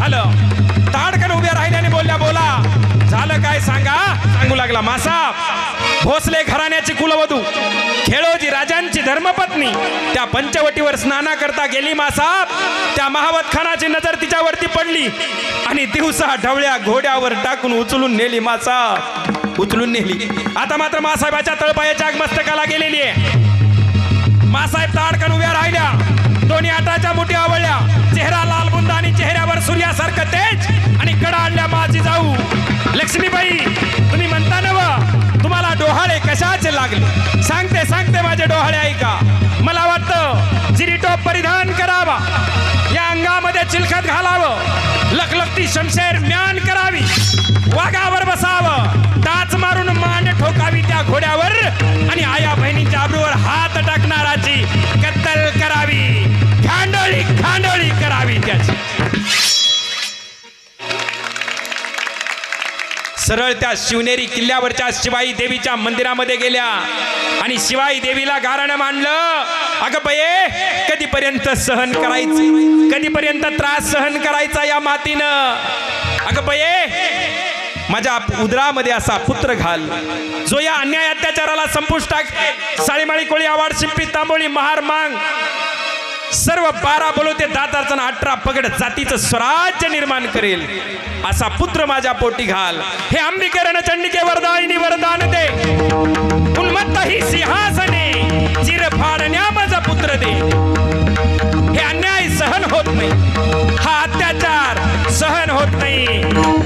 झालं. ताडकन उभ्या राहिल्याने बोलल्या बोला झालं काय सांगा. सांगू लागला मासा भोसले घराण्याची कुलवधू खेळोजी राजांची धर्मपत्नी त्या पंचवटीवर स्नाना करता गेली मासाब. त्या महावत खानाची नजर तिच्यावरती पडली आणि दिवसा ढवळ्या घोड्यावर टाकून उचलून नेली मासाब. उचलून नेली. आता मात्र मासाहेबाच्या तळपायाच्या मस्तकाला गेलेली आहे. मासाहेब ताडकन उभ्या राहिल्या. दोन्ही हाताच्या मुठी आवळल्या. चेहरा लालबुंद आणि चेहऱ्यावर सूर्यासारखं तेज आणि कडा आणल्या माझी जाऊ. लक्ष्मीबाई तुम्ही म्हणता ना तुम्हाला डोहाळे कशाचे लागले. सांगते सांगते माझे डोहाळे ऐका. मला वाटतं जिरीटोप परिधान करावा. या अंगामध्ये चिलखत घालावं. लखलखती शमशेर म्यान करावी. वाघावर बसावं. टाच मारून मांड ठोकावी त्या घोड्यावर आणि आया बहिणींच्या आबरूवर हात टाकणाराची कत्तल करावी. खांडोळी खांडोळी करावी त्याची. सरळ त्या शिवनेरी किल्ल्यावरच्या शिवाई देवीच्या मंदिरामध्ये गेल्या आणि शिवाई देवीला गारणं मांडलं. अगं बये कधीपर्यंत सहन करायचं. कधीपर्यंत त्रास सहन करायचा या मातीनं. अगं बये माझ्या उदरामध्ये असा पुत्र घाल जो या अन्याय अत्याचाराला संपुष्ट टाकेल. साळीमाळी कोळी आवाड शिंपी तांबोळी महार मांग सर्व 12 बोलवते 10 18 पगड जातीचं स्वराज्य निर्माण करेल असा पुत्र माझ्या पोटी घाल. हे अंबिकेरण चंडिके वरदायिनी वरदान दे. उन्मत्त ही सिंहासने चिर फाडण्या माझा पुत्र दे. हे अन्याय सहन होत नाही. हा अत्याचार सहन होत नाही.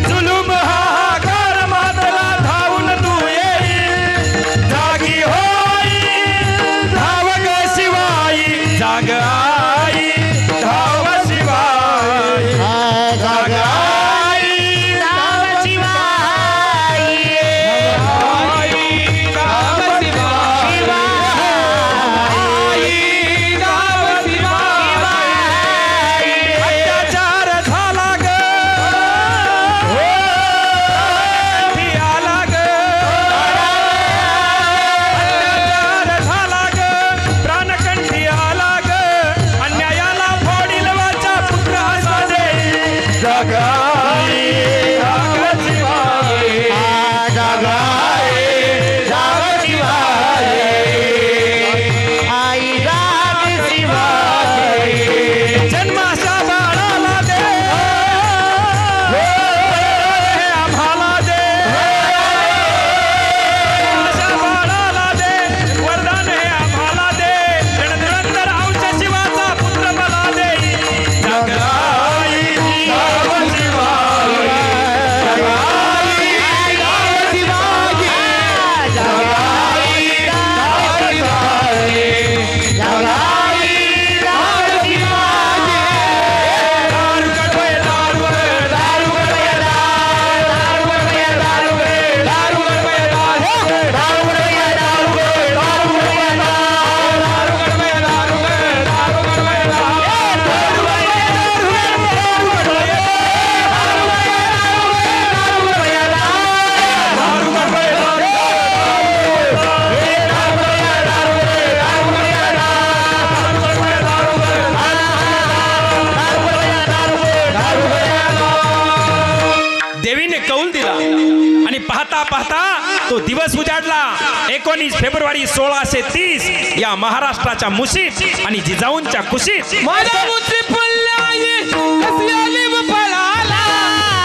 जुलूम हाहाकार मातला धावून तू येई. जागी होई धाव ग शिवाई. जाग आई धाव शिवाई. जाग आई धाव शिवाई. आई धाव शिवाई. आई धाव शिवाई. अत्याचार झाला ग आला ग. अत्याचार झाला ग प्राणकंठी आला ग. अन्यायाला फोडील वाचा पुत्र असा दे. जगाई जाग शिवाई. जगाई जाग शिवाई. आई जाग शिवाई. जन्माच्या बाळाला दे. आम्हाला दे. जन्माच्या बाळाला दे. वरदान हे आम्हाला दे. रणधुरंधर अंश शिवाचा पुत्र मला दे. जगाई जाग शिवाई. जगाई जाग शिवाई. जगाई जाग शिवाई. जगाई जाग शिवाई. दारू कडवे दारू कडवे दारू कडवे दारू कडवे दारू कडवे दारू कडवे दारू कडवे दारू कडवे दारू कडवे दारू कडवे दारू कडवे दारू कडवे देवीने कौल दिला आणि पाहता पाहता तो दिवस उजाडला. 19 फेब्रुवारी 1630 या महाराष्ट्राच्या मुशीत आणि जिजाऊंच्या कुशीत माझ्या मुठी फुलली कशी आली व पळाला.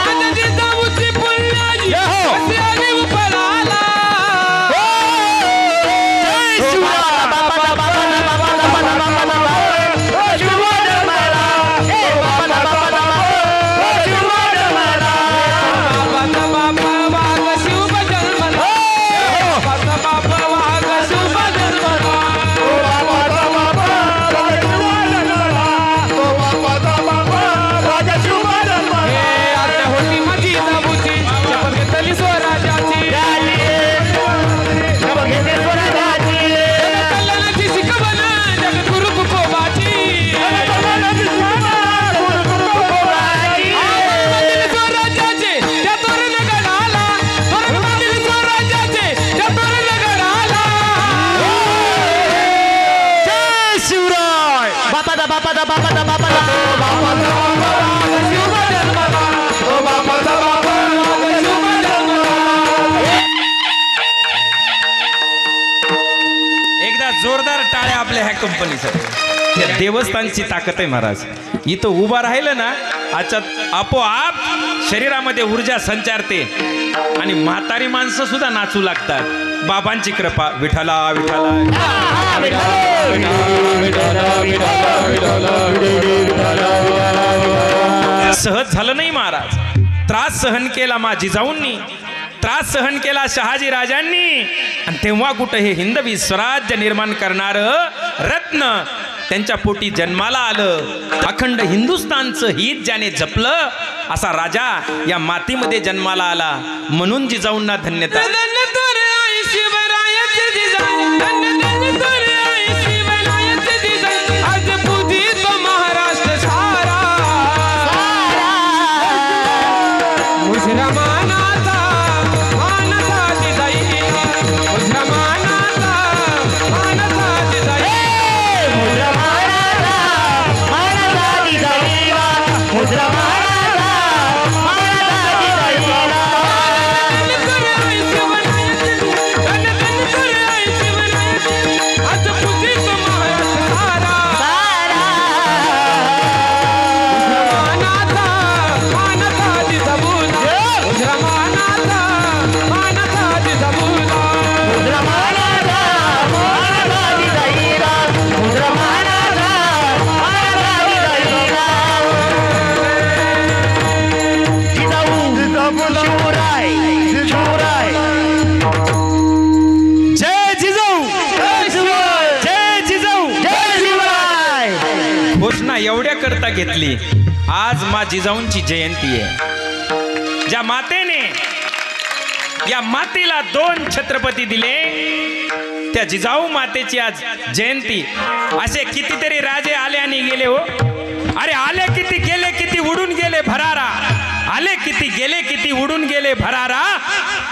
माझ्या जिजाऊची फुलली कशी आली व पळाला. बापा दा बापा दा बापा दा बापा दा जोरदार टाळ्या आपल्या ह्या कंपनीसाठी. या देवस्थानची ताकद आहे महाराज. इथं उभा राहिलं ना आच्यात आपोआप शरीरामध्ये ऊर्जा संचारते आणि म्हातारी माणसं सुद्धा नाचू लागतात. बाबांची कृपा. विठ्ठला विठ्ठला. सहज झालं नाही महाराज. त्रास सहन केला मा जिजाऊंनी, त्रास सहन केला शहाजी राजांनी, आणि तेव्हा कुठं हे हिंदवी स्वराज्य निर्माण करणार रत्न त्यांच्या पोटी जन्माला आलं. अखंड हिंदुस्थानचं हित ज्याने जपलं असा राजा या मातीमध्ये जन्माला आला. म्हणून जिजाऊंना धन्यता. एवढ्या करता घेतली. आज मा जिजाऊंची जयंती आहे. ज्या मातेने या मातेला 2 छत्रपती दिले त्या जिजाऊ मातेची आज जयंती. असे कितीतरी राजे आले आणि गेले हो. अरे आले किती गेले किती उडून गेले भरारा. आले किती गेले किती उडून गेले भरारा.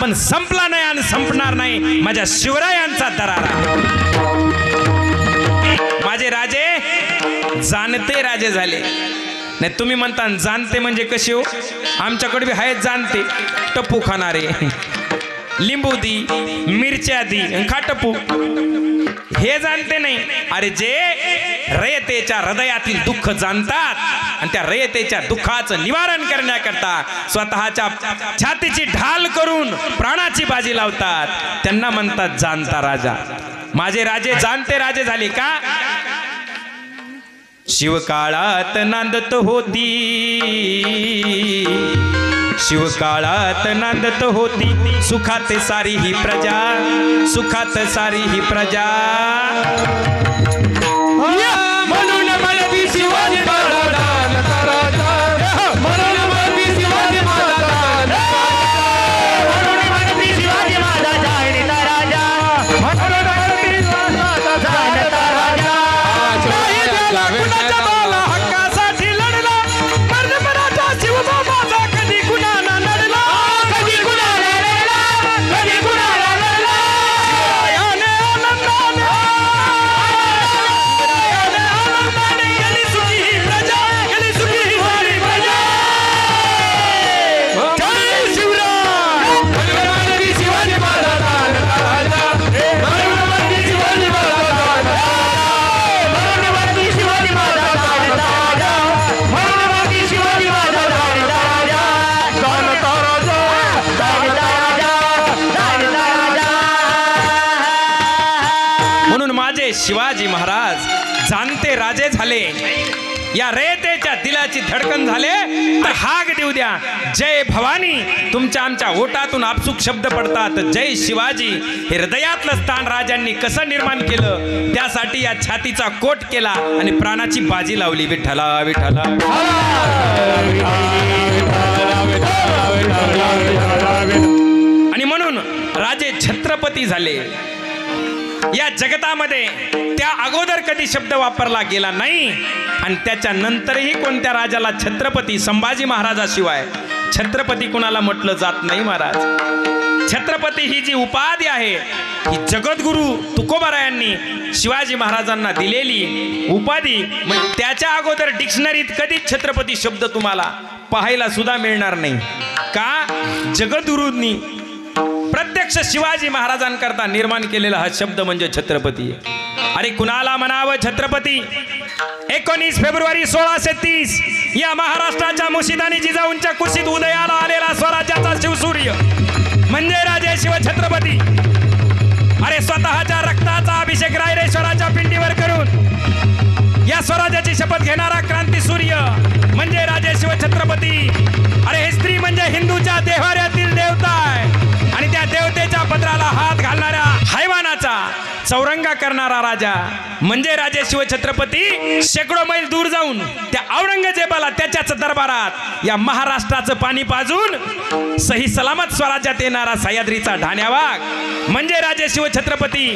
पण संपला नाही आणि संपणार नाही माझ्या शिवरायांचा दरारा. माझे राजे जाणते राजे झाले. नाही तुम्ही म्हणता जाणते म्हणजे कसे हो. आमच्याकडे बी आहेत जाणते. टप्पू खाणारे, लिंबू दी, मिरच्या दी, खा टप्पू. हे जाणते नाही. अरे जे रयतेच्या हृदयातील दुःख जाणतात आणि त्या रयतेच्या दुःखाचं निवारण करण्याकरता स्वतःच्या छातीची ढाल करून प्राणाची बाजी लावतात त्यांना म्हणतात जाणता राजा. माझे राजे जाणते राजे झाले का. शिवकाळात नांदत होती, शिवकाळात नांदत होती, सुखात सारी ही प्रजा, सुखात सारी ही प्रजा. म्हणून मला शिवाजी शिवाजी महाराज जाणते राजे झाले. या रयतेच्या दिलाची धडकन झाले तर हाक देऊ द्या. जय भवानी तुमच्या आमच्या ओटातून आपसुक शब्द पडतात. जय शिवाजी हे हृदयातलं स्थान राजांनी कसं निर्माण केलं त्यासाठी या छातीचा कोट केला आणि प्राणाची बाजी लावली. विठ्ठला विठ्ठला. आणि म्हणून राजे छत्रपती झाले. या जगतामध्ये त्या अगोदर कधी शब्द वापरला गेला नाही आणि त्याच्या नंतरही कोणत्या राजाला छत्रपती संभाजी महाराजाशिवाय छत्रपती कुणाला म्हटलं जात नाही महाराज. छत्रपती ही जी उपाधी आहे ही जगद्गुरु तुकोबारायांनी शिवाजी महाराजांना दिलेली उपाधी. मग त्याच्या अगोदर डिक्शनरीत कधीच छत्रपती शब्द तुम्हाला पाहायला सुद्धा मिळणार नाही. का जगद्गुरूंनी प्रत्यक्ष शिवाजी महाराजांकरता निर्माण केलेला हा शब्द म्हणजे छत्रपती आहे. अरे कुणाला म्हणावं छत्रपती? 19 फेब्रुवारी 1630 या महाराष्ट्राच्या मुशिदानी जिजाऊंच्या कुशीत उदयाला आलेला स्वराज्याचा शिवसूर्य म्हणजे राजे शिवछत्रपती. अरे स्वतःच्या रक्ताचा अभिषेक रायरेश्वराच्या पिंडीवर करून या स्वराज्याची शपथ घेणारा क्रांती सूर्य म्हणजे राजे शिवछत्रपती. अरे हे स्त्री म्हणजे हिंदूच्या देव्हाऱ्यातील देवता आहे आणि त्या देवतेच्या पत्राला हात घालणाऱ्या हैवानाचा चौरंगा करणारा राजा म्हणजे राजे शिवछत्रपती. शेकडो मैल दूर जाऊन त्या औरंगजेबाला त्याच्याच दरबारात या महाराष्ट्राचं पाणी पाजून सही सलामत स्वराज्यात येणारा सह्याद्रीचा ढाण्यावाग म्हणजे राजे शिवछत्रपती.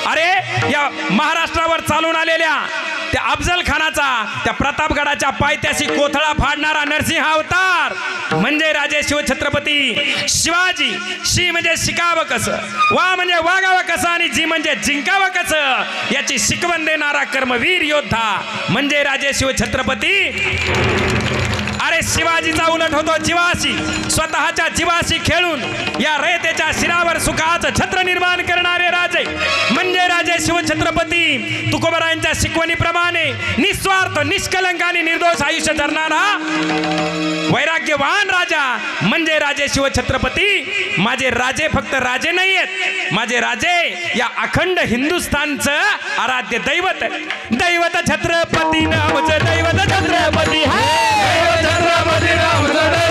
अरे या महाराष्ट्रावर चालून आलेल्या त्या अफजल खानाचा त्या प्रतापगडाच्या पायथ्याशी कोथळा फाडणारा नरसिंह अवतार म्हणजे राजे शिवछत्रपती. शिवाजी, शी म्हणजे शिकावं कसं, वा म्हणजे वागावं कसं आणि जी म्हणजे जिंकावं कसं याची शिकवण देणारा कर्मवीर योद्धा म्हणजे राजे शिवछत्रपती. अरे शिवाजीचा उलट होतो जीवाशी, स्वतःच्या जीवाशी खेळून या रयतेच्या शिरावर सुखाचं छत्र निर्माण करणारे राजे म्हणजे राजे शिवछत्रपती. तुकोबरायांच्या शिकवणीप्रमाणे निस्वार्थ, निष्कलंक आणि निर्दोष आयुष्य जगणारा वैराग्यवान राजा म्हणजे राजे शिवछत्रपती. माझे राजे फक्त राजे नाहीयेत, माझे राजे या अखंड हिंदुस्थानचं आराध्य दैवत. दैवत छत्रपती नामचं दैवत छत्रपती. छत्रपती रामचंद्र